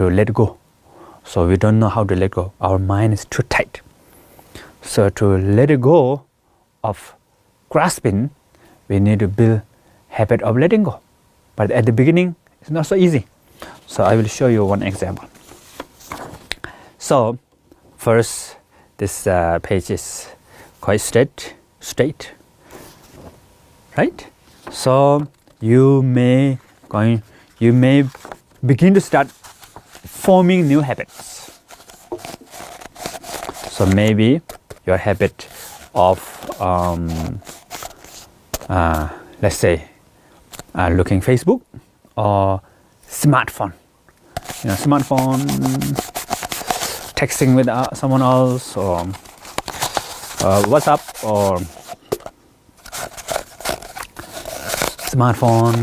to let go. So we don't know how to let go. Our mind is too tight. So to let it go of grasping, we need to build habit of letting go. But at the beginning, it's not so easy. So I will show you one example. So first, this page is quite straight, right? So you may begin to start forming new habits. So maybe your habit of let's say looking Facebook or smartphone, texting with someone else, or WhatsApp, or smartphone.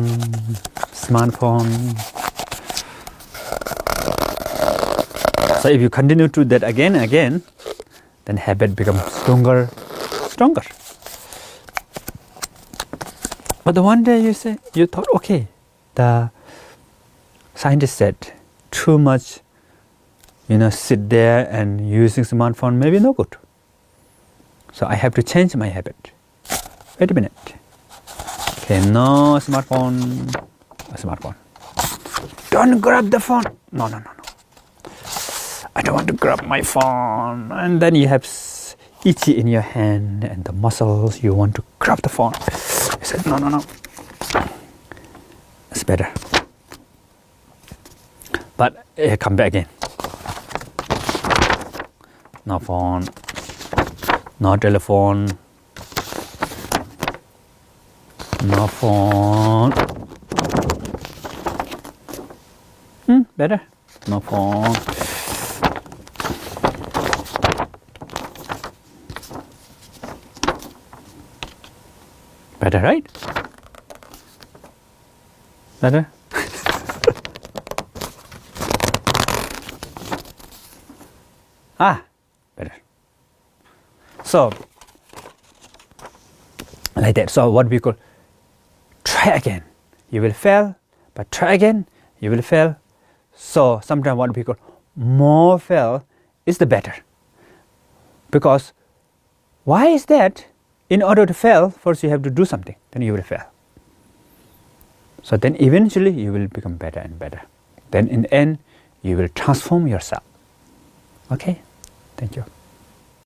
So if you continue to do that again and again, then habit becomes stronger. But the one day you thought, okay, the scientist said too much, sit there and using smartphone maybe no good. So I have to change my habit. Wait a minute. Okay, no smartphone. Don't grab the phone. No. I don't want to grab my phone. And then you have itchy in your hand and the muscles, you want to grab the phone. I said, no. It's better. But come back again. No phone, no telephone, no phone. Better. No phone. Better, right? Better? Better. So, like that. So what we call try again. You will fail, but try again, you will fail. So sometimes what we call more fail is the better. Because why is that? In order to fail, first you have to do something, then you will fail. So then eventually you will become better and better. Then in the end, you will transform yourself. Okay? Thank you.